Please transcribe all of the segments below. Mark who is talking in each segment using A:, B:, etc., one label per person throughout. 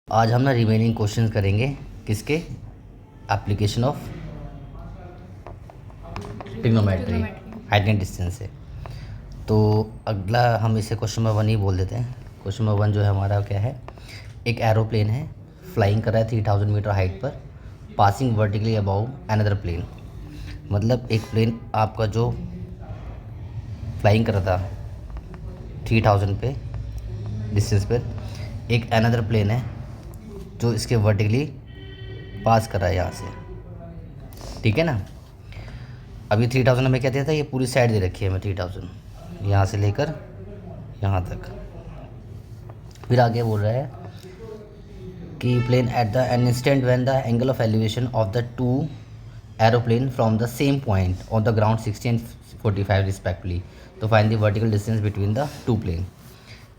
A: आज हम ना रिमेनिंग क्वेश्चंस करेंगे किसके, application of trigonometry, height and distance से। तो अगला हम इसे क्वेश्चन नंबर 1 ही बोल देते हैं। क्वेश्चन नंबर 1 जो है हमारा क्या है, एक एरोप्लेन है, फ्लाइंग कर रहा है 3000 मीटर हाइट पर, passing vertically above another plane. मतलब एक प्लेन आपका जो फ्लाइंग कर रहा था 3000 पे डिस्टेंस पर, एक अनदर प्लेन है जो इसके वर्टिकली पास कर रहा है यहाँ से, ठीक है ना। अभी 3000 हमें क्या दिया था, ये पूरी साइड दे रखी है हमें 3000, यहाँ से लेकर यहाँ तक। फिर आगे बोल रहा है कि plane at the an instant when the angle of elevation of the two aeroplane from the same point on the ground 60 and 45 respectively, तो find the vertical distance between the two plane.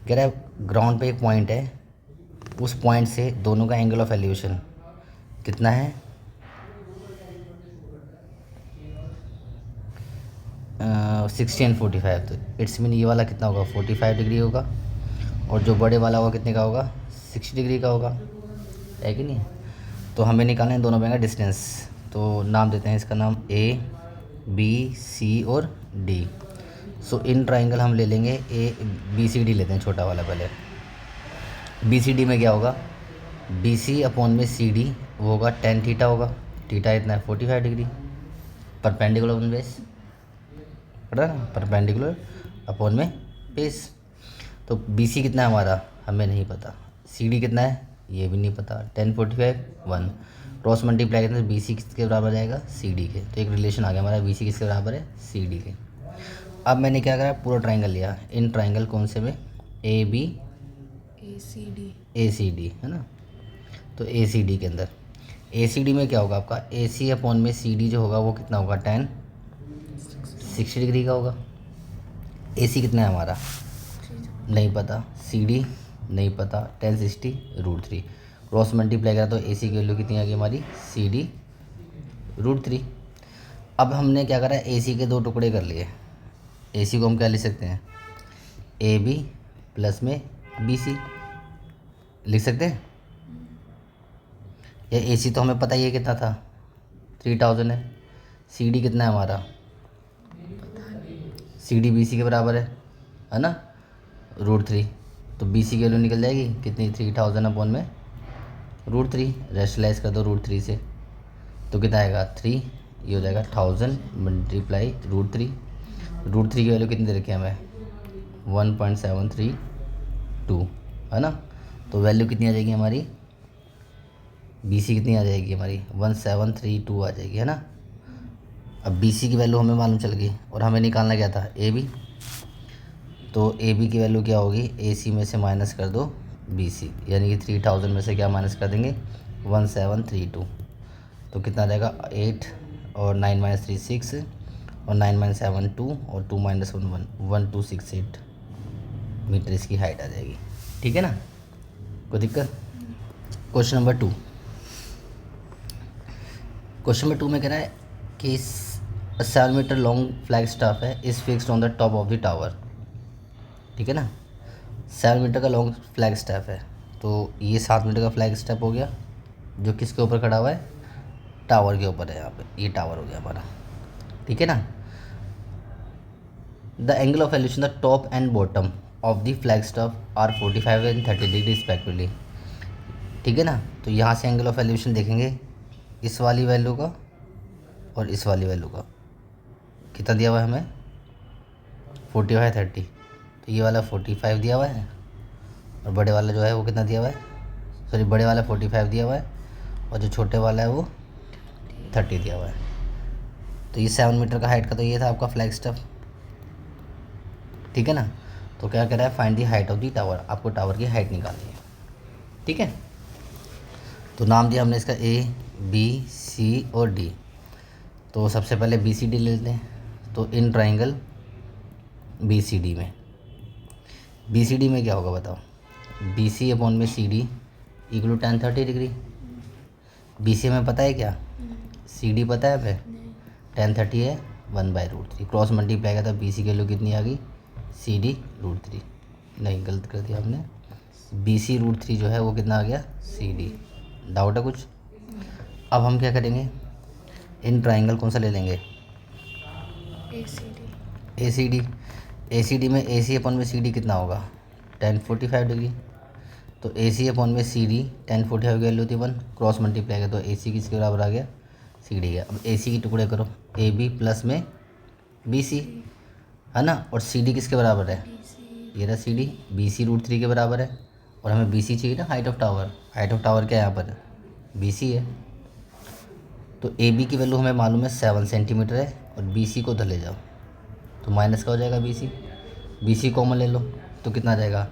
A: कह रहा है ground पे एक point है, उस point से दोनों का एंगल ऑफ एलिवेशन कितना है, 60 and 45। तो इट्स मीन ये वाला कितना होगा, 45 डिग्री होगा, और जो बड़े वाला होगा कितने का होगा, 60 डिग्री का होगा, है कि नहीं। तो हमें निकालना है दोनों में का डिस्टेंस। तो नाम देते हैं इसका नाम ए, बी, सी और डी। सो इन ट्राइंगल हम ले लेंगे ए बी सी डी, लेते हैं छोटा वाला पहले। बी सी डी में क्या होगा, बी सी अपॉन में सी डी वो होगा tan थीटा होगा, थीटा इतना है 45 डिग्री, परपेंडिकुलर ऑन बेस, पता ना, परपेंडिकुलर अपॉन में बेस। तो बी सी कितना है हमारा, हमें नहीं पता। सी डी कितना है, ये भी नहीं पता। 10 45 1, क्रॉस मल्टीप्लाई करते हैं बी सी किसके बराबर जाएगा, सी डी के। तो एक रिलेशन आ गया हमारा, बी सी किसके बराबर है, सी डी के। अब मैंने क्या करा, पूरा ट्राइंगल लिया। इन ट्राइंगल कौन से में, A B A C D, है ना। तो ए सी डी के अंदर, ए सी डी में क्या होगा आपका, ए सी अपॉन में सी डी जो होगा वो कितना होगा, tan 60 डिग्री का होगा। ए सी कितना है हमारा, नहीं पता। सी डी नहीं पता, tan 60 √3। क्रॉस मल्टीप्लाई करा तो ए सी की वैल्यू कितनी आ गई हमारी, सी डी √3। अब हमने क्या करा, ए सी के दो टुकड़े कर लिए। ए सी को हम क्या लिख सकते हैं, ए बी प्लस में बी सी लिख सकते हैं। या ए सी तो हमें पता ही है कितना था, 3000 है। सी डी कितना है हमारा, सी डी बी सी के बराबर है ना, √3। तो बी सी की वैल्यू निकल जाएगी कितनी, 3000 अपॉन में √3, रेशलाइज कर दो √3 से, तो कितना आएगा 3, ये हो जाएगा 1000 मल्टीप्लाई √3। √3 की वैल्यू कितनी दे रखी है हमें, 1.732, है ना। तो वैल्यू कितनी आ जाएगी हमारी, बी सी कितनी आ जाएगी हमारी, 1732 आ जाएगी, है ना। अब बी सी की वैल्यू हमें मालूम चल गई, और हमें निकालना क्या था, ए बी। तो ए बी की वैल्यू क्या होगी, ए सी में से माइनस कर दो बी सी, यानी कि 3000 में से क्या माइनस कर देंगे, 1732। तो कितना रहेगा, 8 और 9 - 3 6, और 9 - 7 2, और 2 - 1 1, 1268 मीटर इसकी हाइट आ जाएगी, ठीक है ना। कोई दिक्कत। क्वेश्चन नंबर 2, क्वेश्चन नंबर 2 में कह रहा है कि 7 मीटर लॉन्ग फ्लैग स्टाफ है, is fixed on the top of the tower, ठीक है ना। 7 मीटर का लॉन्ग फ्लैग स्टाफ है, तो ये 7 मीटर का फ्लैग स्टाफ हो गया, जो किसके ऊपर खड़ा हुआ है, टावर के ऊपर है। यहाँ पे ये टावर हो गया हमारा, ठीक है ना। The angle of elevation the top and bottom of the flag staff are 45 and 30 degree respectively, ठीक है ना। तो यहाँ से एंगल ऑफ एलिवेशन देखेंगे, इस वाली वैल्यू का और इस वाली वैल्यू का कितना दिया हुआ है हमें, 45 30। तो ये वाला 45 दिया हुआ है, और बड़े वाला जो है वो कितना दिया हुआ है, सॉरी बड़े वाला 45 दिया हुआ है, और जो छोटे वाला है वो 30 दिया हुआ है। तो ये 7 मीटर का हाइट का तो ये था आपका फ्लैग स्टफ, ठीक है ना। तो क्या कह रहा है, find the height of the tower, आपको टावर की हाइट निकालनी है, ठीक है। तो नाम दिया हमने इसका ए बी सी और डी। तो सबसे पहले बी सी डी ले लेते हैं। तो in triangle B C D में, बी सी डी में क्या होगा बताओ, बी सी अपॉन में C D equal to tan 30 degree. B C हमें पता है क्या, सी डी पता है हमें, tan 30 है 1/√3। क्रॉस मल्टीप्लाई का था, बी सी की वैल्यू कितनी आ गई, सी डी √3। नहीं, गलत कर दिया हमने, BC √3 जो है वो कितना आ गया CD। डाउट है कुछ? अब हम क्या करेंगे, इन ट्राइंगल कौन सा ले लेंगे, ACD में AC अपॉन में CD कितना होगा, tan 45 डिग्री। तो AC अपॉन में CD tan 45 की वैल्यू थी 1, क्रॉस मल्टीप्लाई किया तो AC किसके बराबर आ गया, CD गया। अब AC की टुकड़े करो, AB प्लस में BC है ना, और CD किसके बराबर है, ये रहा CD, BC √3 के बराबर है। और हमें BC चाहिए ना, height of tower. Height of tower क्या है यहाँ पर, BC है। तो AB की वैल्यू हमें मालूम है 7 सेंटीमीटर है, और BC को उधर ले जाओ तो माइनस का हो जाएगा BC कॉमन ले लो तो कितना आ जाएगा,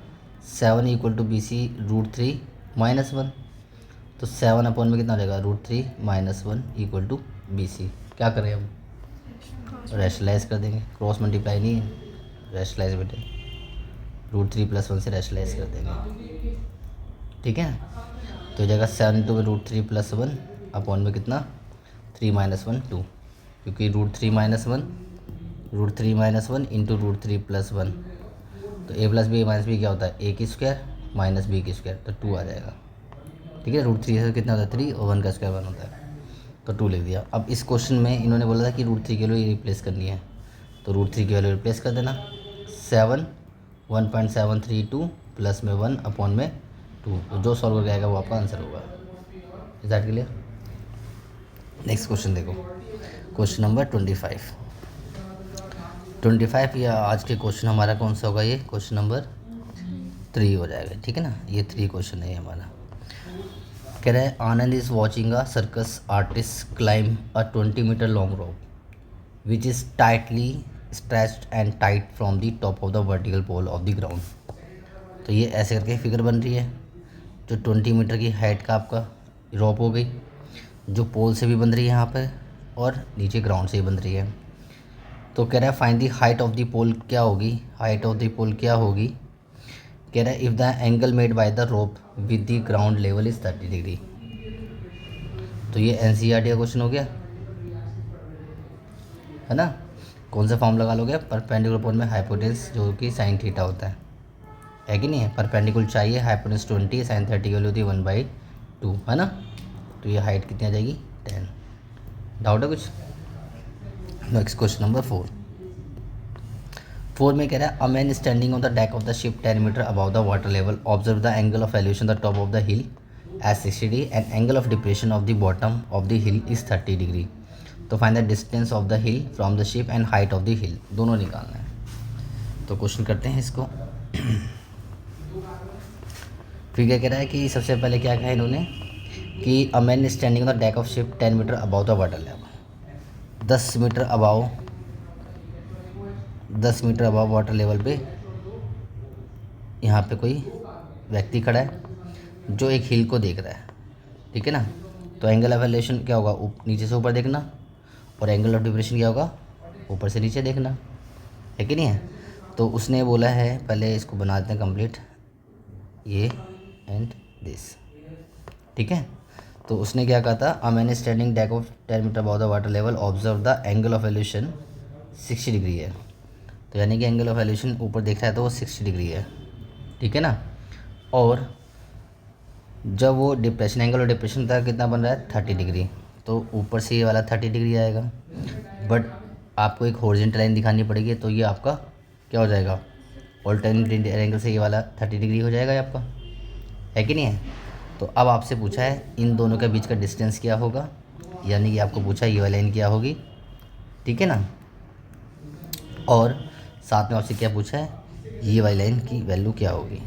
A: 7 इक्वल टू BC √3 माइनस 1। तो 7 अपॉन में कितना हो जाएगा, √3 माइनस 1 इक्वल टू BC। क्या करें हम, रैशनलाइज कर देंगे, क्रॉस मल्टीप्लाई नहीं है, रैशनलाइज बेटे, √3 प्लस 1 से रैशनलाइज कर देंगे, ठीक है। तो हो जाएगा 7 इंटू √3 प्लस 1 अपॉन में कितना 3 माइनस 1 2, क्योंकि √3 माइनस 1 इंटू √3 प्लस 1, तो a plus B minus B क्या होता है, a की स्क्वायर माइनस b की स्क्वायर, तो 2 आ जाएगा, ठीक है। √3 से कितना होता है 3, और 1 का स्क्वायर 1 होता है, तो 2 लिख दिया। अब इस क्वेश्चन में इन्होंने बोला था कि √3 की वैल्यू रिप्लेस करनी है, तो √3 की वैल्यू रिप्लेस कर देना, 7 1.732 प्लस में 1 अपॉन में 2, तो जो सॉल्व करके आएगा वो आपका आंसर होगा। Is that clear? Next question देखो, क्वेश्चन नंबर 25 या आज के क्वेश्चन हमारा कौन सा होगा, ये क्वेश्चन नंबर 3 हो जाएगा, ठीक है ना। ये 3 क्वेश्चन है हमारा। कह रहा है Anand is watching a circus artist climb a 20 metre long rope which is tightly stretched and tight from the top of the vertical pole of the ground. तो ये ऐसे करके फिगर बन रही है, जो 20 मीटर की हाइट का आपका रोप हो गई, जो पोल से भी बन रही है यहाँ पर, और नीचे ग्राउंड से भी बन रही है। तो कह रहा है find the height of the pole क्या होगी, हाइट ऑफ द पोल क्या होगी। कह रहा है if the angle made by the rope with the ground level is 30 degree. तो ये NCERT का क्वेश्चन हो गया, है ना। कौन सा फॉर्म लगा लोगे, परपेंडिकुलर पोल में हाइपोटेन्यूज जो कि sin थीटा होता है कि नहीं है। परपेंडिकुलर चाहिए, हाइपोटेन्यूज 20, sin 30 की वैल्यू होती है 1/2, है ना। तो ये हाइट कितनी आ जाएगी 10। डाउट है कुछ? नेक्स्ट क्वेश्चन नंबर 4 में कह रहा है a man standing on the deck of the ship 10 metre above the water level observe the angle of elevation the top of the hill as 60 degree and angle of depression of the bottom of the hill is 30 degree. तो find the distance of the hill from the ship and height of the hill, दोनों निकालना है। तो question करते हैं इसको। फिर क्या कह रहा है कि सबसे पहले क्या कहा इन्होंने कि a man standing on the deck of ship 10 metre above the water level, 10 metre above water level पे यहाँ पे कोई व्यक्ति खड़ा है जो एक हिल को देख रहा है, ठीक है ना। तो एंगल ऑफ एलिवेशन क्या होगा, नीचे से ऊपर देखना, और एंगल ऑफ डिप्रेशन क्या होगा, ऊपर से नीचे देखना, है कि नहीं है। तो उसने बोला है, पहले इसको बना देते हैं कंप्लीट, ये एंड दिस, ठीक है। तो उसने क्या कहा था, a man standing deck of 10 metre above the water level observe the angle of elevation 60 degree है। तो यानी कि एंगल ऑफ एलिवेशन ऊपर देख रहा है तो वो 60 डिग्री है, ठीक है ना। और जब वो डिप्रेशन, एंगल ऑफ डिप्रेशन था कितना बन रहा है 30 डिग्री, तो ऊपर से ये वाला 30 डिग्री आएगा, बट आपको एक हॉरिजॉन्टल लाइन दिखानी पड़ेगी, तो ये आपका क्या हो जाएगा, ऑल्टरनेट एंगल से ये वाला 30 डिग्री हो जाएगा आपका, है कि नहीं है। तो अब आपसे पूछा है इन दोनों के बीच का डिस्टेंस क्या होगा, यानी कि आपको पूछा है ये वाली लाइन क्या होगी, ठीक है ना। और साथ में आपसे क्या पूछा है, ये वाली लाइन की वैल्यू क्या होगी,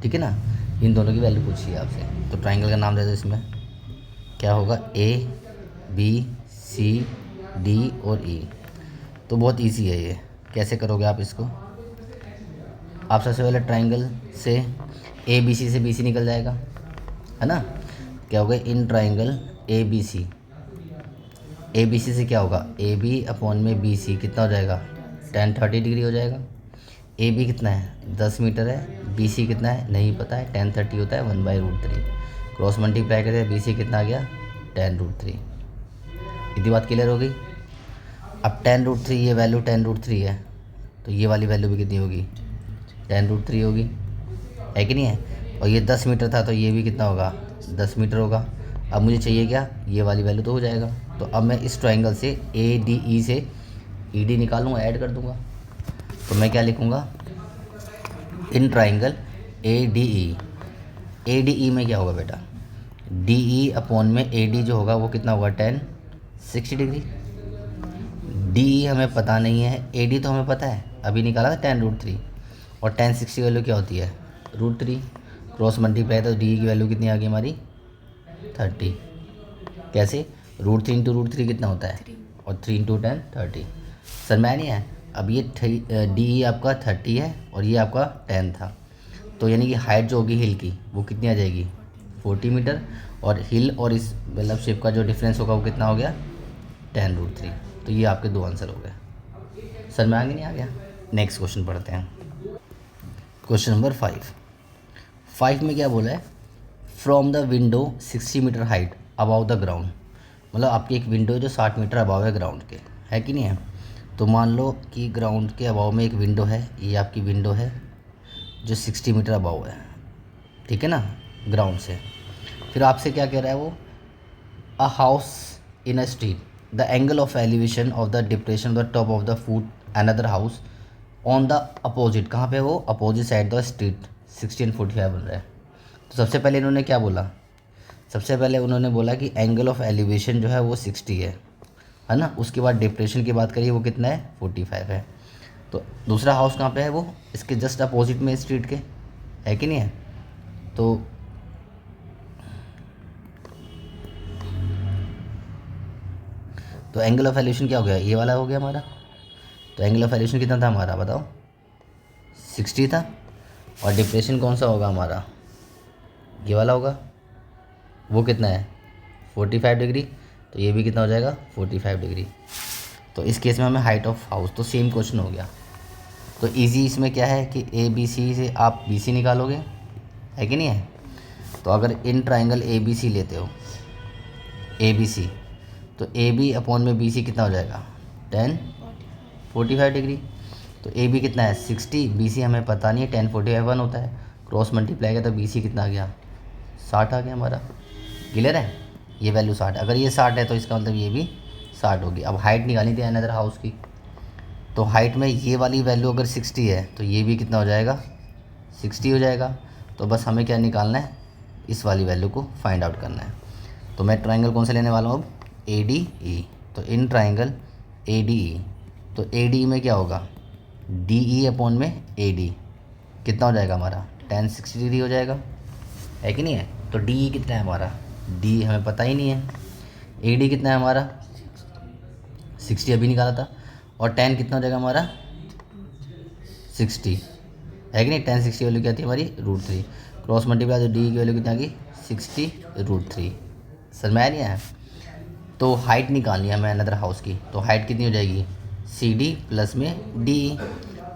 A: ठीक है ना। इन दोनों की वैल्यू पूछी है आपसे। तो ट्राइंगल का नाम दे दो, इसमें क्या होगा ABCD और E। तो बहुत इजी है ये, कैसे करोगे आप इसको। आप सबसे पहले ट्राइंगल से ABC से BC निकल जाएगा, है ना। क्या होगा, इन ट्राइंगल ABC से क्या होगा, AB अपॉन में BC कितना हो जाएगा, tan 30 डिग्री हो जाएगा। AB कितना है 10 मीटर है, BC कितना है नहीं पता है, tan 30 होता है 1/√3, क्रॉस मल्टीप्लाई करें BC कितना आ गया tan√3। इतनी बात क्लियर हो गई। अब tan√3, ये वैल्यू tan√3 है, तो ये वाली वैल्यू भी कितनी होगी tan√3 होगी, है कि नहीं है। और ये 10 मीटर था तो ये भी कितना होगा, 10 मीटर होगा। अब मुझे चाहिए क्या, ये वाली वैल्यू तो हो जाएगा। तो अब मैं इस ट्राइंगल से ए डी ई से ई डी निकालूंगा, ऐड कर दूंगा। तो मैं क्या लिखूंगा, in triangle A D E में क्या होगा बेटा, डी ई अपॉन में ए डी जो होगा वो कितना होगा, 10 60 डिग्री। डी ई हमें पता नहीं है, ए डी तो हमें पता है, अभी निकाला था 10√3। और 10 60 वैल्यू क्या होती है, √3। क्रॉस मल्टीप्लाई तो डी ई की वैल्यू कितनी आ गई हमारी, 30। कैसे, √3 इंटू √3 कितना होता है, और 3 इंटू 10 30। सर मैं नहीं है, अब ये डी ई आपका 30 है और ये आपका 10 था, तो यानी कि हाइट जो होगी हिल की वो कितनी आ जाएगी, 40 मीटर। और हिल और इस मतलब शेप का जो डिफरेंस होगा वो कितना हो गया, 10√3। तो ये आपके दो आंसर हो गए। सर में आगे नहीं आ गया। नेक्स्ट क्वेश्चन पढ़ते हैं, क्वेश्चन नंबर 5 में क्या बोला है, from the window 60 metre height above the ground. मतलब आपकी एक विंडो है जो 60 मीटर अबाव है ग्राउंड के, है कि नहीं है। तो मान लो कि ग्राउंड के अबाव में एक विंडो है, ये आपकी विंडो है जो 60 मीटर अबाव है, ठीक है ना, ग्राउंड से। फिर आपसे क्या कह रहा है वो, a house in a street, the angle of elevation of the depression the top of the foot another house on the opposite, कहाँ पे वो, opposite side the street 60 and 45 बन रहा है। तो सबसे पहले इन्होंने क्या बोला, सबसे पहले उन्होंने बोला कि एंगल ऑफ एलिवेशन जो है वो 60 है ना। उसके बाद डिप्रेशन की बात करिए वो कितना है, 45 है। तो दूसरा हाउस कहाँ पे है, वो इसके जस्ट अपोजिट में स्ट्रीट के, है कि नहीं है। तो एंगल ऑफ एलिवेशन क्या हो गया, ये वाला हो गया हमारा। तो एंगल ऑफ एलिवेशन कितना था हमारा, बताओ, 60 था। और डिप्रेशन कौन सा होगा हमारा, ये वाला होगा, वो कितना है, 45 डिग्री। तो ये भी कितना हो जाएगा, 45 डिग्री। तो इस केस में हमें हाइट ऑफ हाउस, तो सेम क्वेश्चन हो गया। तो इजी इसमें क्या है कि ए बी सी से आप बी सी निकालोगे, है कि नहीं है। तो अगर in triangle A B C लेते हो, ए बी सी, तो ए बी अपॉन में बी सी कितना हो जाएगा, 10 45 डिग्री। तो ए बी कितना है 60, बी सी हमें पता नहीं है, 10 45 1 होता है, क्रॉस मल्टीप्लाई किया तो बी सी कितना आ गया, 60 आ गया हमारा। क्लियर है, ये वैल्यू 60, अगर ये 60 है तो इसका मतलब ये भी 60 होगी। अब हाइट निकालनी थी अनदर हाउस की, तो हाइट में ये वाली वैल्यू अगर 60 है तो ये भी कितना हो जाएगा, 60 हो जाएगा। तो बस हमें क्या निकालना है, इस वाली वैल्यू को फाइंड आउट करना है। तो मैं ट्राइंगल कौन सा लेने वाला हूँ अब, ए डी ई। तो in triangle A D E, तो ए डी में क्या होगा, डी ई अपॉन में ए डी कितना हो जाएगा हमारा, 10 60 डिग्री हो जाएगा, है कि नहीं है। तो डी ई कितना है हमारा, डी हमें पता ही नहीं है। ए डी कितना है हमारा, 60 अभी निकाला था। और 10 कितना हो जाएगा हमारा, 60, है कि नहीं। 10 60 वैल्यू क्या थी हमारी, √3। क्रॉस मल्टीप्लाई तो डी की वैल्यू कितना आ गई, 60√3। सर मैं नहीं आया। तो हाइट निकालनी है हमें अनदर हाउस की, तो हाइट कितनी हो जाएगी, सी डी प्लस में डी।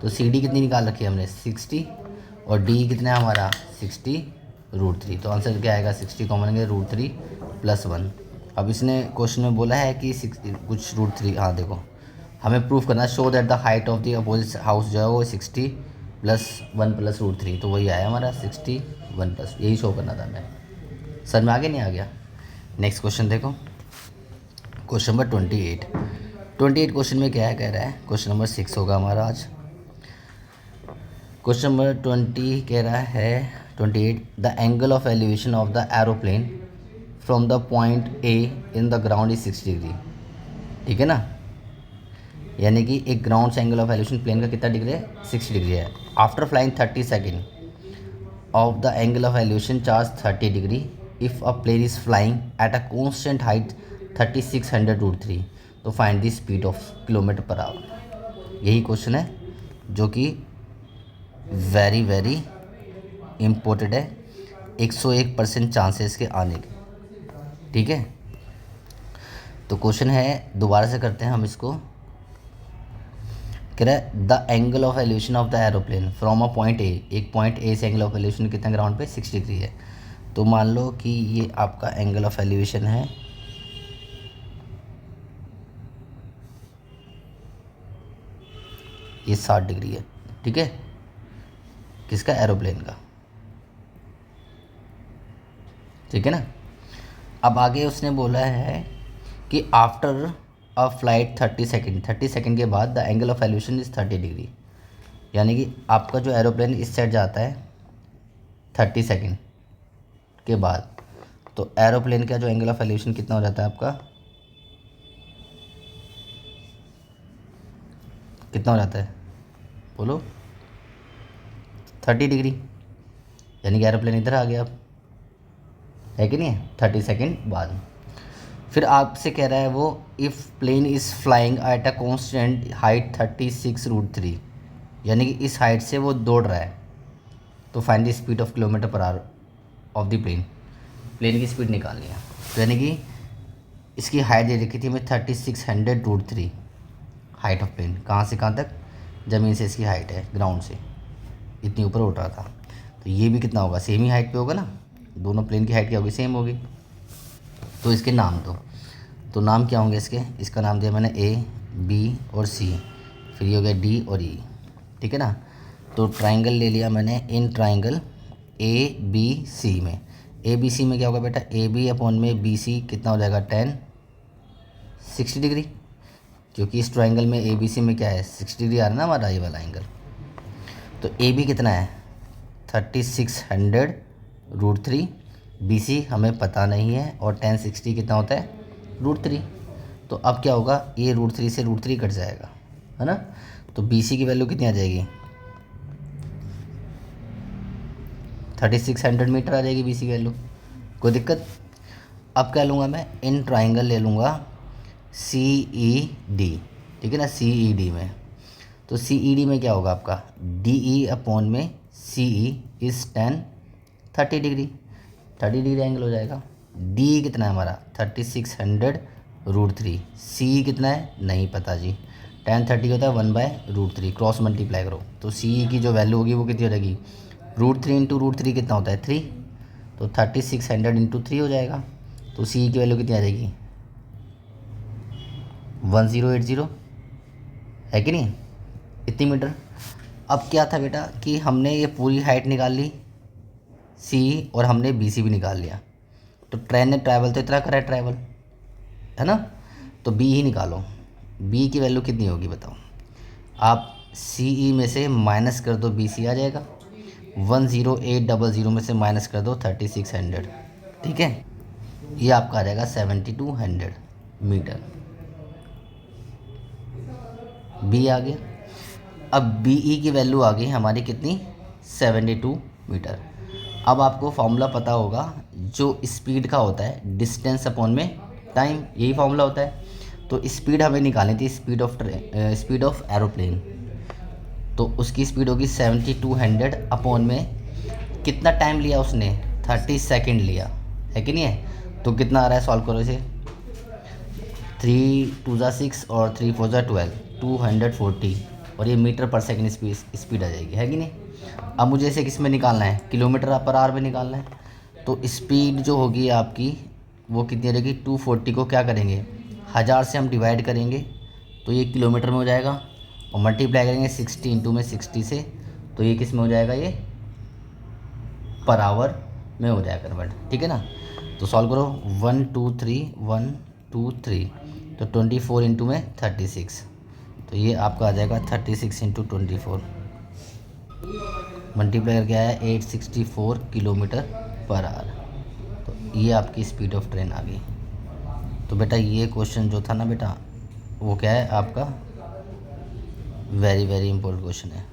A: तो सी डी कितनी निकाल रखी है हमने, 60, और डी कितना है हमारा, 60√3। तो आंसर क्या आएगा, 60 कॉमन लेंगे, √3 + 1। अब इसने क्वेश्चन में बोला है कि 60 कुछ √3, हाँ देखो हमें प्रूफ करना है, show that the height of the opposite house जो है वो 60 + 1 + √3। तो वही आया हमारा 61+, यही शो करना था हमें। सर में आगे नहीं आ गया। नेक्स्ट क्वेश्चन देखो, क्वेश्चन नंबर 28 क्वेश्चन में क्या है, कह रहा है क्वेश्चन नंबर 6 होगा हमारा आज। क्वेश्चन नंबर 20 कह रहा है 28, the angle of elevation of the aeroplane from the point A in the ground is 60 degree, ठीक है ना। यानी कि एक ग्राउंड से एंगल ऑफ एलिवेशन प्लेन का कितना डिग्री है, 60 डिग्री है। After flying 30 second of the angle of elevation charge 30 degree if a plane is flying at a constant height 3600√3। तो find the speed of km/h। यही question है जो कि very very important है, 101% चांसेस के आने के, ठीक है। तो क्वेश्चन है, दोबारा से करते हैं हम इसको। कह रहा है the angle of elevation of the aeroplane from a point A, एक पॉइंट ए से एंगल ऑफ एलिवेशन कितना ग्राउंड पे 60 डिग्री है। तो मान लो कि ये आपका एंगल ऑफ एलिवेशन है, ये 60 डिग्री है, ठीक है, किसका, एरोप्लेन का। ठीक है ना। अब आगे उसने बोला है कि आफ्टर अ फ्लाइट 30 सेकेंड के बाद the angle of elevation is 30 degree. यानी कि आपका जो एरोप्लेन इस साइड जाता है 30 सेकेंड के बाद, तो एरोप्लेन का जो एंगल ऑफ एल्यूशन कितना हो जाता है आपका, कितना हो जाता है बोलो, 30 डिग्री। यानी कि एरोप्लेन इधर आ गया अब, है कि नहीं है, 30 सेकेंड बाद। फिर आपसे कह रहा है वो, if plane is flying at a constant height 36√3, यानी कि इस हाइट से वो दौड़ रहा है, तो find the speed of kilometre per hour of the plane. Plane की स्पीड निकालनी है। तो यानी कि इसकी हाइट दे रखी थी हमें 3600√3, हाइट ऑफ प्लेन। कहाँ से कहाँ तक, ज़मीन से इसकी हाइट है, ग्राउंड से इतनी ऊपर उठ रहा था। तो ये भी कितना होगा, सेम ही हाइट पे होगा ना, दोनों प्लेन की हाइट क्या होगी, सेम होगी। तो इसके नाम तो नाम क्या होंगे इसके, इसका नाम दिया मैंने ए, बी और सी, फिर ये हो गया डी और ई, ठीक है ना। तो ट्राइंगल ले लिया मैंने, in triangle A B C में, ए बी सी में क्या होगा बेटा, ए बी अपॉन में बी सी कितना हो जाएगा 60 डिग्री, क्योंकि इस ट्राइंगल में ए बी सी में क्या है 60 डिग्री आ रहा है ना हमारा ये वाला एंगल। तो ए बी कितना है 3600√3, बी सी हमें पता नहीं है, और 1060 कितना होता है √3। तो अब क्या होगा, ये √3 से √3 कट जाएगा, है ना। तो बी सी की वैल्यू कितनी आ जाएगी, 3600 मीटर आ जाएगी बी सी की वैल्यू, कोई दिक्कत। अब क्या लूँगा मैं, इन ट्राइंगल ले लूँगा सी ई डी, ठीक है ना, सी ई डी में। तो सी ई डी में क्या होगा आपका, डी ई अपॉन में सी E is 30 degree, 30 degree angle हो जाएगा। डी कितना है हमारा 3600√3, सी कितना है नहीं पता जी, 1030 होता है 1/√3, क्रॉस मल्टीप्लाई करो, तो सी की जो वैल्यू होगी वो कितनी हो जाएगी, √3 इंटू √3 कितना होता है 3, तो 3600 इंटू 3 हो जाएगा। तो सी की वैल्यू कितनी आ जाएगी 1080, है कि नहीं, इतनी मीटर। अब क्या था बेटा कि हमने ये पूरी हाइट निकाल ली सी, और हमने बी सी भी निकाल लिया। तो ट्रेन ने ट्रैवल तो इतना करा है ट्रैवल, है ना, तो बी ही निकालो। बी की वैल्यू कितनी होगी बताओ, आप सी ई में से माइनस कर दो, बी सी आ जाएगा, 10800 में से माइनस कर दो 3600, ठीक है, ये आपका आ जाएगा 7200 मीटर, बी आ गया। अब बी ई की वैल्यू आ गई हमारी कितनी 72 मीटर। अब आपको फॉर्मूला पता होगा, जो स्पीड का होता है डिस्टेंस अपॉन में टाइम, यही फॉर्मूला होता है। तो स्पीड हमें निकालनी थी, स्पीड ऑफ एरोप्लेन, तो उसकी स्पीड होगी 7200 अपॉन में कितना टाइम लिया उसने 30 सेकेंड लिया, है कि नहीं है। तो कितना आ रहा है, सॉल्व करो इसे, 3 2 6 और 3 4 12, 240, और ये मीटर पर सेकेंड स्पीड आ जाएगी, है कि नहीं। अब मुझे इसे किस में निकालना है, किलोमीटर पर आवर में निकालना है। तो स्पीड जो होगी आपकी वो कितनी रहेगी, 240 को क्या करेंगे 1000 से हम डिवाइड करेंगे, तो ये किलोमीटर में हो जाएगा, और मल्टीप्लाई करेंगे 60 इंटू में 60 से, तो ये किस में हो जाएगा, ये पर आवर में हो जाएगा कन्वर्ट, ठीक है ना। तो सॉल्व करो, 1 2 3 1 2 3, तो 24 इंटू में 36, तो ये आपका आ जाएगा 36 इंटू 24, मल्टीप्लाई करके आया 864 किलोमीटर पर आवर। तो ये आपकी स्पीड ऑफ ट्रेन आ गई। तो बेटा ये क्वेश्चन जो था ना बेटा, वो क्या है आपका, वेरी वेरी इंपॉर्टेंट क्वेश्चन है।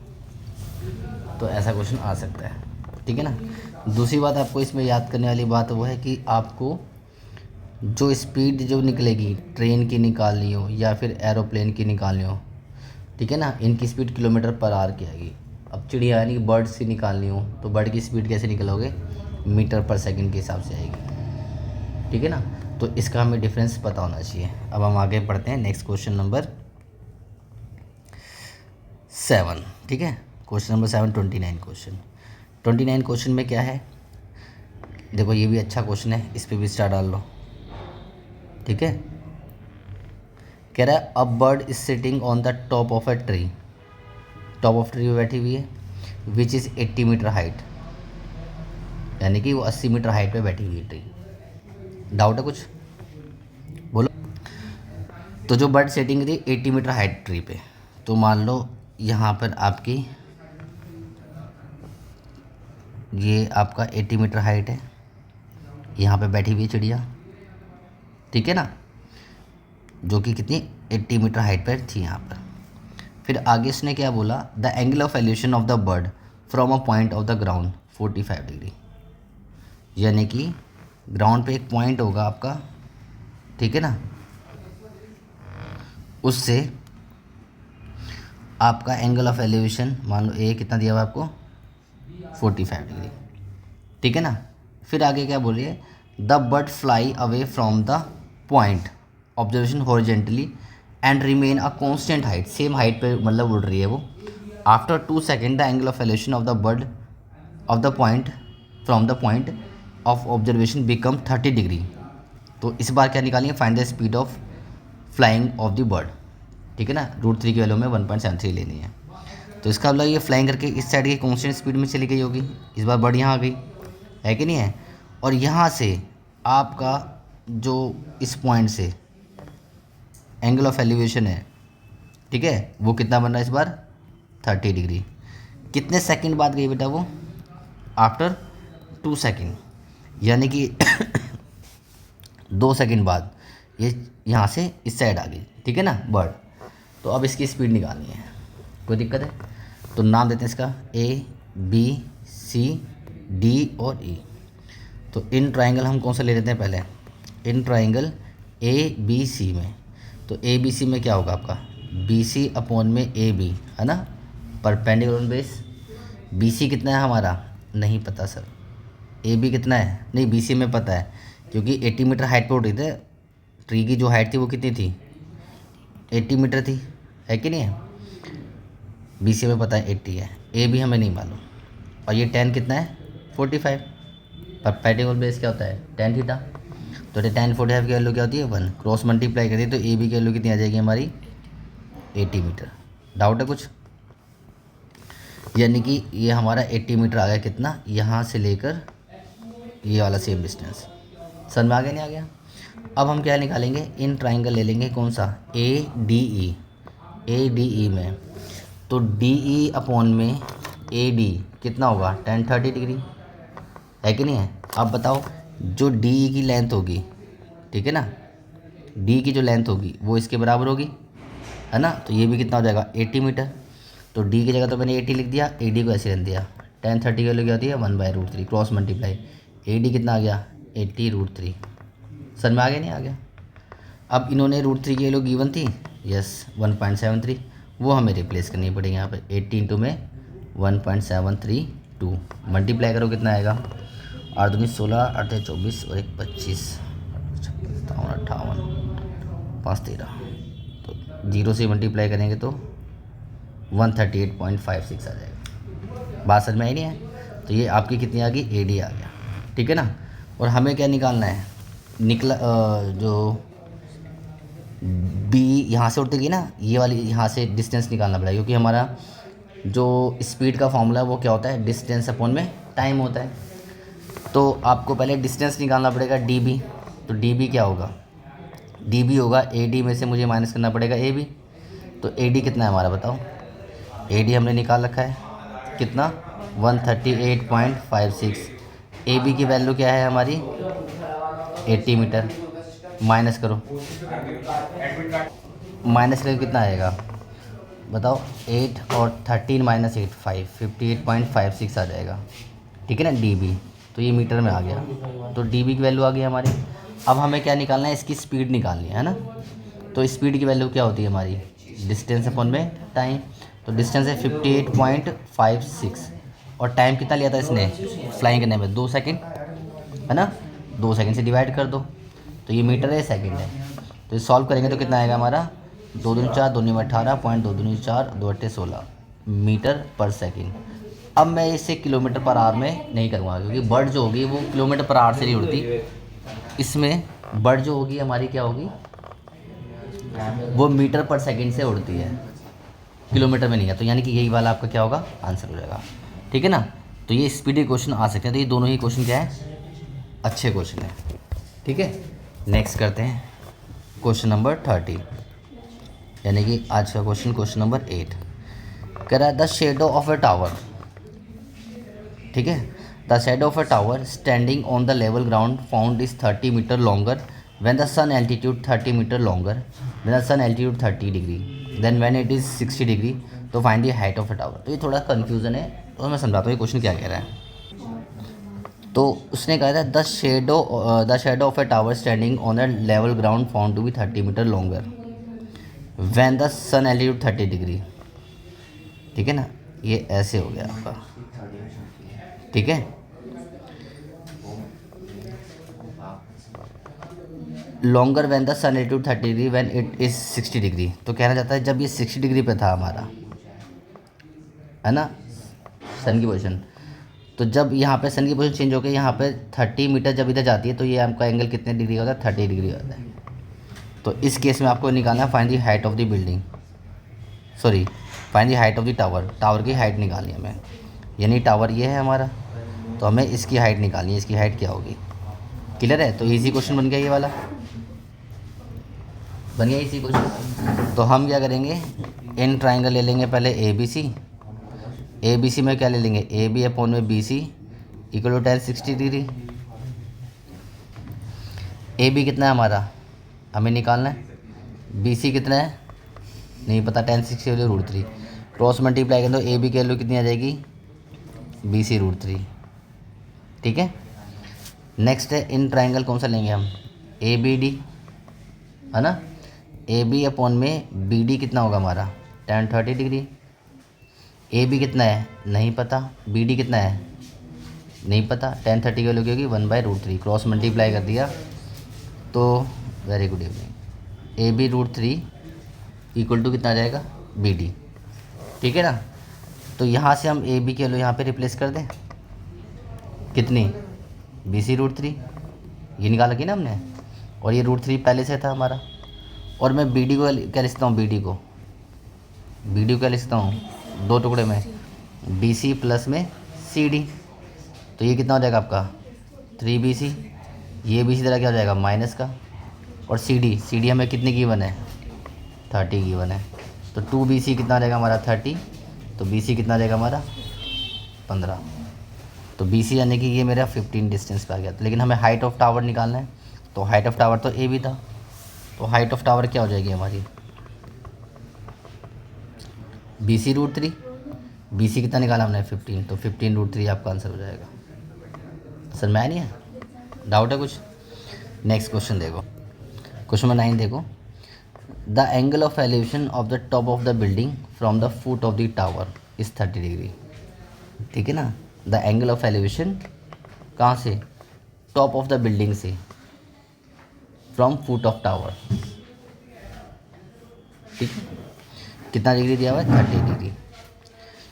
A: तो ऐसा क्वेश्चन आ सकता है, ठीक है ना। दूसरी बात आपको इसमें याद करने वाली बात वो है कि आपको जो स्पीड जो निकलेगी ट्रेन की निकालनी हो या फिर एरोप्लेन की निकालनी हो, ठीक है ना, इनकी स्पीड किलोमीटर पर आवर की आएगी। अब चिड़िया यानी कि बर्ड्स की निकालनी हो तो बर्ड की स्पीड कैसे निकलोगे, मीटर पर सेकंड के हिसाब से आएगी, ठीक है ना। तो इसका हमें डिफरेंस पता होना चाहिए। अब हम आगे पढ़ते हैं नेक्स्ट क्वेश्चन नंबर 7, ठीक है। क्वेश्चन नंबर 7 29 क्वेश्चन में क्या है, देखो ये भी अच्छा क्वेश्चन है, इस पर भी स्टार डाल लो, ठीक है। कह रहा है a bird is sitting on the top of a tree, top of tree में बैठी हुई है, विच इज़ 80 मीटर हाइट, यानी कि वो 80 मीटर हाइट पे बैठी हुई है ट्री। डाउट है कुछ? बोलो। तो जो बर्ड सेटिंग थी 80 मीटर हाइट ट्री पे, तो मान लो यहाँ पर आपकी ये आपका 80 मीटर हाइट है, यहाँ पे बैठी हुई चिड़िया, ठीक है ना, जो कि कितनी 80 मीटर हाइट पर थी यहाँ पर। फिर आगे इसने क्या बोला, the angle of elevation of the bird from a point of the ground 45 degree, यानी कि ग्राउंड पे एक पॉइंट होगा आपका, ठीक है ना, उससे आपका एंगल ऑफ एलिवेशन मान लो ए कितना दिया हुआ आपको 45 डिग्री, ठीक है ना। फिर आगे क्या बोल रही है, the bird fly away from the point observation horizontally and remain a constant height, same height पे मतलब उड़ रही है वो। After 2 second the angle of elevation of the bird of the point from the point of observation become 30 degree. तो इस बार क्या निकालेंगे, find the speed of flying of the bird, ठीक है ना। √3 की वैल्यू में 1.73 लेनी है। तो इसका मतलब ये फ्लाइंग करके इस साइड की कॉन्स्टेंट स्पीड में चली गई होगी, इस बार बर्ड यहाँ आ गई है कि नहीं है। और यहाँ से आपका जो इस पॉइंट से एंगल ऑफ एलिवेशन है, ठीक है, वो कितना बन रहा है इस बार 30 डिग्री। कितने सेकंड बाद गई बेटा वो, आफ्टर 2 सेकंड, यानी कि 2 सेकंड बाद ये यहाँ से इस साइड आ गई, ठीक है ना बर्ड। तो अब इसकी स्पीड निकालनी है, कोई दिक्कत है? तो नाम देते हैं इसका ABCD और E। तो इन ट्राइंगल हम कौन सा ले लेते हैं पहले, इन ट्राइंगल ABC में, तो ABC में क्या होगा आपका BC अपॉन में AB, है ना, परपेंडिकुलर बेस। BC कितना है हमारा नहीं पता सर, AB कितना है नहीं, BC में पता है क्योंकि 80 मीटर हाइट पर उड़ रही थी, ट्री की जो हाइट थी वो कितनी थी 80 मीटर थी, है कि नहीं है। BC में पता है 80 है, AB हमें नहीं मालूम। और ये tan कितना है 45, परपेंडिकुलर बेस क्या होता है tan थीटा। तो tan 45 की वैल्यू क्या होती है 1, क्रॉस मल्टीप्लाई करिए तो AB की वैल्यू कितनी आ जाएगी हमारी 80 मीटर। डाउट है कुछ? यानी कि ये हमारा 80 मीटर आ गया, कितना यहाँ से लेकर ये वाला सेम डिस्टेंस। समझ में आ गया नहीं आ गया? अब हम क्या निकालेंगे, इन ट्राइंगल ले लेंगे कौन सा ADE में, तो DE अपॉन में AD कितना होगा tan 30 डिग्री, है कि नहीं है। अब बताओ जो DE की लेंथ होगी, ठीक है ना, D की जो लेंथ होगी वो इसके बराबर होगी, है ना। तो ये भी कितना हो जाएगा 80 मीटर। तो D की जगह तो मैंने 80 लिख दिया, AD को ऐसे रख दिया, tan 30 की वैल्यू क्या होती है 1/√3, क्रॉस मल्टीप्लाई, AD कितना आ गया 80√3। समझ में आ गया नहीं आ गया? अब इन्होंने √3 की वैल्यू गिवन थी, यस 1.73, वो हमें रिप्लेस करनी पड़ेगी यहाँ पर 80 इंटू में 1.732, मल्टीप्लाई करो कितना आएगा 8 दूनी 16, 8 24 और 1 25, 58, 5 13, तो 0 से मल्टीप्लाई करेंगे तो 138.56 आ जाएगा। बात समझ में आई नहीं है? तो ये आपकी कितनी आ गई AD आ गया, ठीक है ना। और हमें क्या निकालना है, निकला जो B यहाँ से उड़ती गई ना, ये वाली यहाँ से डिस्टेंस निकालना पड़ेगा, क्योंकि हमारा जो स्पीड का फॉर्मूला है वो क्या होता है डिस्टेंस अपॉन में टाइम होता है। तो आपको पहले डिस्टेंस निकालना पड़ेगा DB। तो DB क्या होगा, DB होगा AD में से मुझे माइनस करना पड़ेगा AB। तो AD कितना है हमारा बताओ, AD हमने निकाल रखा है कितना 138.56, AB की वैल्यू क्या है हमारी 80 मीटर, माइनस करो, माइनस करके कितना आएगा बताओ 8 और 13 माइनस 8 58.56 आ जाएगा, ठीक है ना DB। तो ये मीटर में आ गया, तो DB की वैल्यू आ गई हमारी। अब हमें क्या निकालना है, इसकी स्पीड निकालनी है ना। तो स्पीड की वैल्यू क्या होती है हमारी डिस्टेंस अपॉन में टाइम। तो डिस्टेंस है 58.56 और टाइम कितना लिया था इसने फ्लाइंग करने में 2 सेकंड, है ना, 2 सेकंड से डिवाइड कर दो तो ये मीटर है सेकंड है। तो सॉल्व करेंगे तो कितना आएगा हमारा 2 दूनी 4, 2 दूनी 18, 2 दूनी 4, 2 अट्ठे 16 मीटर पर सेकंड। अब मैं इसे किलोमीटर पर आवर में नहीं करूँगा, क्योंकि बर्ड जो होगी वो किलोमीटर पर आवर से नहीं उड़ती, इसमें बर्ड जो होगी हमारी क्या होगी वो मीटर पर सेकंड से उड़ती है, किलोमीटर में नहीं है। तो यानी कि यही वाला आपका क्या होगा आंसर हो जाएगा, ठीक है ना। तो ये स्पीडी क्वेश्चन आ सकते हैं। तो ये दोनों ही क्वेश्चन क्या है, अच्छे क्वेश्चन है। ठीक है, नेक्स्ट करते हैं क्वेश्चन नंबर 30, यानी कि आज का क्वेश्चन नंबर 8 कह रहा है the shadow of a tower. ठीक है, the shadow of a tower standing on the level ground found is 30 metre longer when the sun altitude 30 metre longer when the sun altitude 30 degree then when it is 60 degree तो find the height of a tower. तो ये थोड़ा confusion है, तो मैं समझाता हूँ ये क्वेश्चन क्या कह रहा है। तो उसने कहा था the shadow of a tower standing on a level ground found to be 30 metre longer when the sun altitude 30 degree. ठीक है ना, ये ऐसे हो गया आपका। ठीक है, longer when the sun altitude 30 degree when it is 60 degree. तो कहना चाहता है जब ये 60 डिग्री पे था हमारा, है ना, सन की पोजीशन, तो जब यहाँ पे सन की पोजीशन चेंज होकर यहाँ पे 30 मीटर जब इधर जाती है तो ये आपका एंगल कितने डिग्री होता है, 30 डिग्री होता है। तो इस केस में आपको निकालना है find the height of the building, sorry find the height of the tower. Tower की हाइट निकालनी है हमें, यानी टावर ये है हमारा, तो हमें इसकी हाइट निकालनी है। इसकी हाइट क्या होगी, क्लियर है। तो इजी क्वेश्चन बन गया, ये वाला बन गया इजी क्वेश्चन। तो हम क्या करेंगे, इन ट्राइंगल ले लेंगे पहले ए बी सी में क्या ले लेंगे, ए बी अपॉन में B C equal to tan 60 degree. A B कितना है हमारा, हमें निकालना है, बी सी कितना है नहीं पता, tan 60 वैल्यू √3, क्रॉस मल्टीप्लाई करें तो ए बी की वैल्यू कितनी आ जाएगी, बी सी √3। ठीक है, नेक्स्ट है इन ट्राइंगल कौन सा लेंगे हम, ए बी डी, है ना, ए बी अपॉन में बी डी कितना होगा हमारा tan 30 डिग्री। ए बी कितना है नहीं पता, बी डी कितना है नहीं पता, tan 30 की वैल्यू क्या होगी 1/√3, क्रॉस मल्टीप्लाई कर दिया तो very good evening, A B √3 equal to कितना आ जाएगा बी डी। ठीक है ना, तो यहाँ से हम ए बी की वैल्यू यहाँ पे रिप्लेस कर दें, कितनी, बी सी √3, ये निकाला कि ना हमने, और ये √3 पहले से था हमारा। और मैं बी डी को क्या लिखता हूँ, बी डी को क्या लिखता हूँ दो टुकड़े में, बी सी प्लस में सी डी। तो ये कितना हो जाएगा आपका 3BC, ये बी सी तरह क्या हो जाएगा माइनस का, और सी डी हमें कितने की वन है 30 की वन है। तो 2BC कितना आ जाएगा हमारा 30, तो BC कितना आ जाएगा हमारा 15। तो BC यानी कि ये मेरा 15 डिस्टेंस पे आ गया। लेकिन हमें हाइट ऑफ टावर निकालना है, तो हाइट ऑफ टावर तो ए भी था, तो हाइट ऑफ टावर क्या हो जाएगी हमारी BC √3, BC कितना निकाला हमने 15, तो 15 √3 आपका आंसर हो जाएगा। सर मैं नहीं है, डाउट है कुछ। नेक्स्ट क्वेश्चन देखो, क्वेश्चन नंबर 9 देखो, the angle of elevation of the top of the building from the foot of the tower is 30 degree. ठीक है ना, द एंगल ऑफ एलिवेशन कहाँ से, टॉप ऑफ द बिल्डिंग से, फ्रॉम फुट ऑफ टावर। ठीक है, कितना डिग्री दिया हुआ है 30 degree.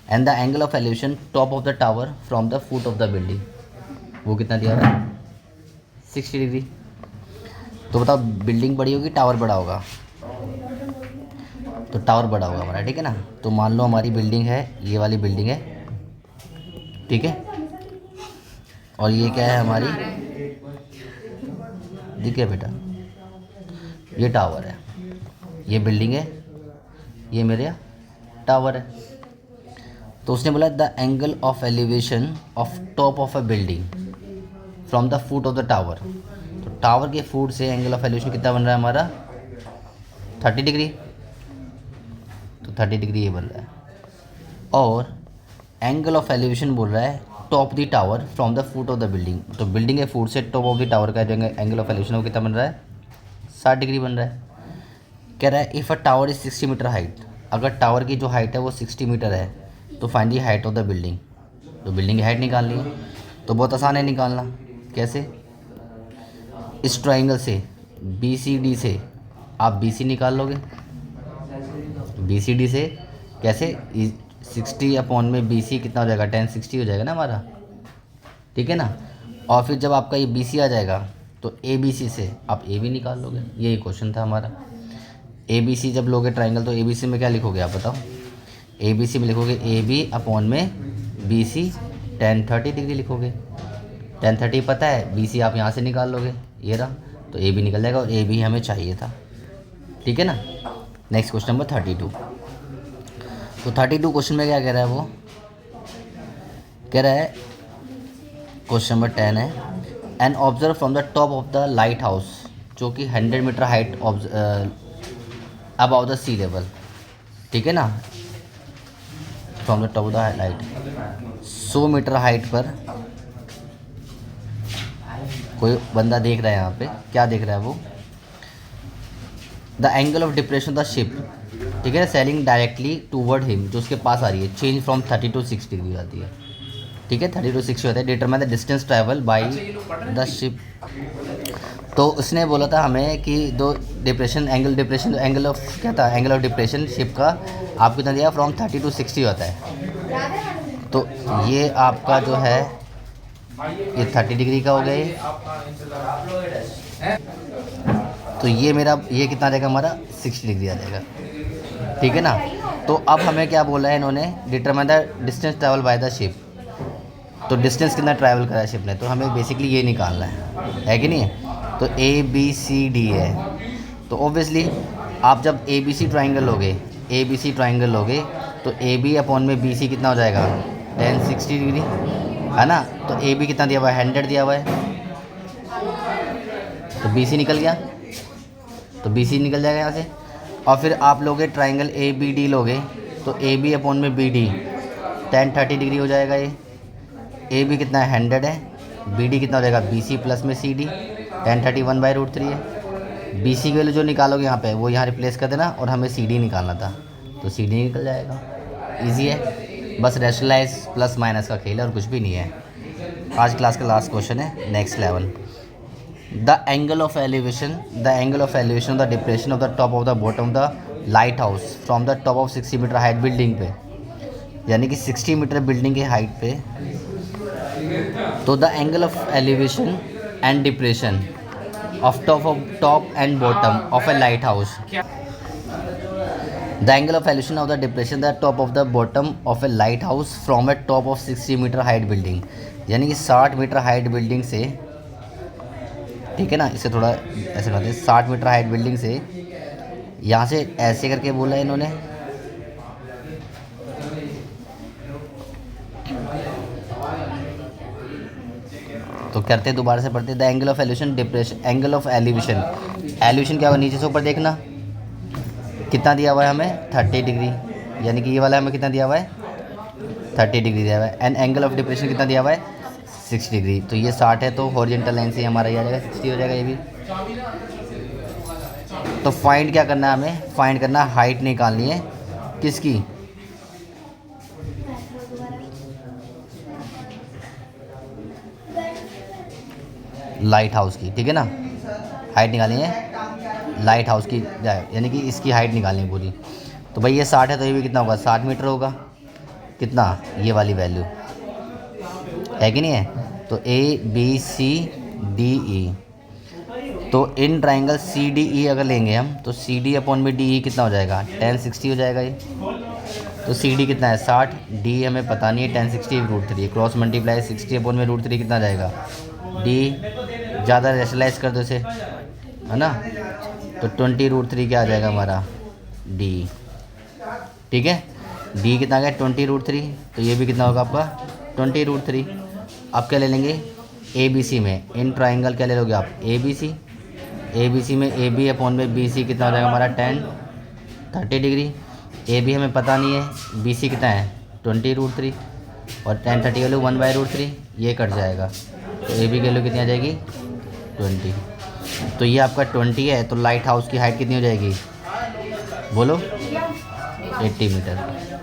A: And the angle of elevation top of the tower from the foot of the building, वो कितना दिया हुआ है 60 डिग्री। तो बताओ बिल्डिंग बड़ी होगी टावर बड़ा होगा, तो टावर बड़ा होगा हमारा। ठीक है ना, तो मान लो हमारी बिल्डिंग है, ये वाली बिल्डिंग है, ठीक है, और ये क्या है हमारी, दिखे बेटा ये टावर है, ये बिल्डिंग है, ये मेरे टावर है। तो उसने बोला the angle of elevation of top of a building from the foot of the tower. तो टावर के फुट से एंगल ऑफ एलिवेशन कितना बन रहा है हमारा 30 डिग्री, तो 30 डिग्री ये बन रहा है। और एंगल ऑफ एलिवेशन बोल रहा है top the tower from the foot of the building, तो बिल्डिंग के फुट से टॉप ऑफ द टावर का जो एंगल ऑफ एलिवेशन वो कितना बन रहा है 60 डिग्री बन रहा है। कह रहा है if a tower is 60 metre height, अगर टावर की जो हाइट है वो 60 मीटर है तो find the height of the building. तो बिल्डिंग की हाइट निकालनी है, तो बहुत आसान है निकालना। कैसे, इस ट्राइंगल से BCD से आप BC निकाल लोगे, BCD से कैसे 60 अपॉन में BC कितना हो जाएगा tan 60 हो जाएगा ना हमारा। ठीक है ना, और फिर जब आपका ये BC आ जाएगा तो ABC से आप AB निकाल लोगे। यही क्वेश्चन था हमारा। ABC जब लोगे ट्राइंगल तो ABC में क्या लिखोगे आप बताओ, ABC में लिखोगे AB अपॉन में BC टेन 30 डिग्री लिखोगे। टेन 30 पता है, बी सी आप यहाँ से निकाल लोगे, ये रहा, तो ए बी निकल जाएगा और ए बी हमें चाहिए था। ठीक है ना। Next question number 32। तो 32 क्वेश्चन में क्या कह रहा है, वो कह रहा है, क्वेश्चन नंबर 10 है, an observe from the top of the lighthouse, जो कि 100 metre height above the sea level. ठीक है ना, from the top of the light, 100 metre height पर कोई बंदा देख रहा है। यहाँ पे क्या देख रहा है वो, the angle of depression the ship, ठीक है, सेलिंग डायरेक्टली टूवर्ड हिम, जो उसके पास आ रही है, चेंज फ्रॉम 30 to 60 डिग्री आती है। ठीक है, 30 to 60 होता है। Determine the distance travel by the ship. तो उसने बोला था हमें कि दो डिप्रेशन, एंगल ऑफ क्या था, एंगल ऑफ डिप्रेशन शिप का आपको कितना दिया, फ्रॉम 30 to 60 होता है। तो ये आपका जो है ये 30 डिग्री का हो गया ये। तो ये मेरा ये कितना आ जाएगा हमारा, 60 डिग्री आ जाएगा। ठीक है ना। तो अब हमें क्या बोला है इन्होंने, determine the distance travel by the ship. तो डिस्टेंस कितना ट्रैवल करा है शिप ने, तो हमें बेसिकली ये निकालना है कि नहीं है। तो ए बी सी डी है, तो ऑब्वियसली आप जब ए बी सी ट्राइंगल लोगे, ए बी सी ट्राइंगल लोगे, तो ए बी अपॉन में बी सी कितना हो जाएगा, tan 60 डिग्री, है ना। तो ए बी कितना दिया हुआ है, 100 दिया हुआ है, तो बी सी निकल गया, तो बी सी निकल जाएगा यहाँ से। और फिर आप लोगे ट्राइंगल ए बी डी लोगे, तो ए बी अपॉन में बी डी tan 30 डिग्री हो जाएगा ये। ए बी कितना है, 100 है, बी डी कितना हो जाएगा, बी सी प्लस में सी डी, tan 30 1/√3 है। बी सी के लिए जो निकालोगे यहाँ पे, वो यहाँ रिप्लेस कर देना, और हमें सी डी निकालना था, तो सी डी निकल जाएगा। ईजी है, बस रैशनलाइज प्लस माइनस का खेल है और कुछ भी नहीं है। आज क्लास का लास्ट क्वेश्चन है, next 11। The angle of elevation of the depression of the top of the bottom of the lighthouse from the top of 60 metre height building पे, यानी कि 60 मीटर बिल्डिंग के हाइट पे। तो the angle of elevation and depression of top and bottom of a lighthouse, the angle of elevation of the depression the top of the bottom of a lighthouse from a top of 60 metre height building, यानी कि 60 metre height building से, ठीक है ना, इसे थोड़ा ऐसे बनाते हैं, 60 मीटर हाइट बिल्डिंग से, यहाँ से ऐसे करके बोला है इन्होंने, तो करते दोबारा से पढ़ते, the angle of elevation depression, angle of elevation, elevation क्या होगा, नीचे से ऊपर देखना, कितना दिया हुआ है हमें, 30 डिग्री, यानी कि ये वाला हमें कितना दिया हुआ है, 30 डिग्री दिया हुआ है। एंड एंगल ऑफ डिप्रेशन कितना दिया हुआ है, 60 डिग्री। तो ये 60 है, तो हॉरिजॉन्टल लाइन से हमारा ये आ जाएगा 60 हो जाएगा ये भी। तो फाइंड क्या करना है हमें, फाइंड करना हाइट निकालनी है, किसकी, लाइट हाउस की। ठीक है ना, हाइट निकालनी है लाइट हाउस की, यानी कि इसकी हाइट निकालनी है पूरी। तो भाई ये 60 है, तो ये भी कितना होगा, 60 मीटर होगा, कितना, ये वाली वैल्यू है कि नहीं है। तो A B C D E, तो in triangle C D E अगर लेंगे हम, तो सी डी अपॉन में डी ई कितना हो जाएगा, tan 60 हो जाएगा ये। तो सी डी कितना है, 60, डी हमें पता नहीं है, tan 60/√3, क्रॉस मल्टीप्लाई 60 अपॉन में √3 कितना आ जाएगा, डी ज़्यादा रेशनलाइज कर दो इसे, है ना, तो 20√3 क्या आ जाएगा हमारा, डी। ठीक है, डी कितना आ गया, 20√3, तो ये भी कितना होगा आपका 20√3। अब क्या ले लेंगे, ए बी सी में, इन ट्राइंगल क्या ले लोगे आप, ए बी सी में ए बी अपॉन में बी सी कितना हो जाएगा हमारा, tan 30 डिग्री। ए बी हमें पता नहीं है, बी सी कितना है 20√3, और tan 30 वैल्यू 1/√3, ये कट जाएगा, तो ए बी की वैल्यू कितनी आ जाएगी, 20। तो ये आपका 20 है, तो लाइट हाउस की हाइट कितनी हो जाएगी, बोलो, 80 मीटर।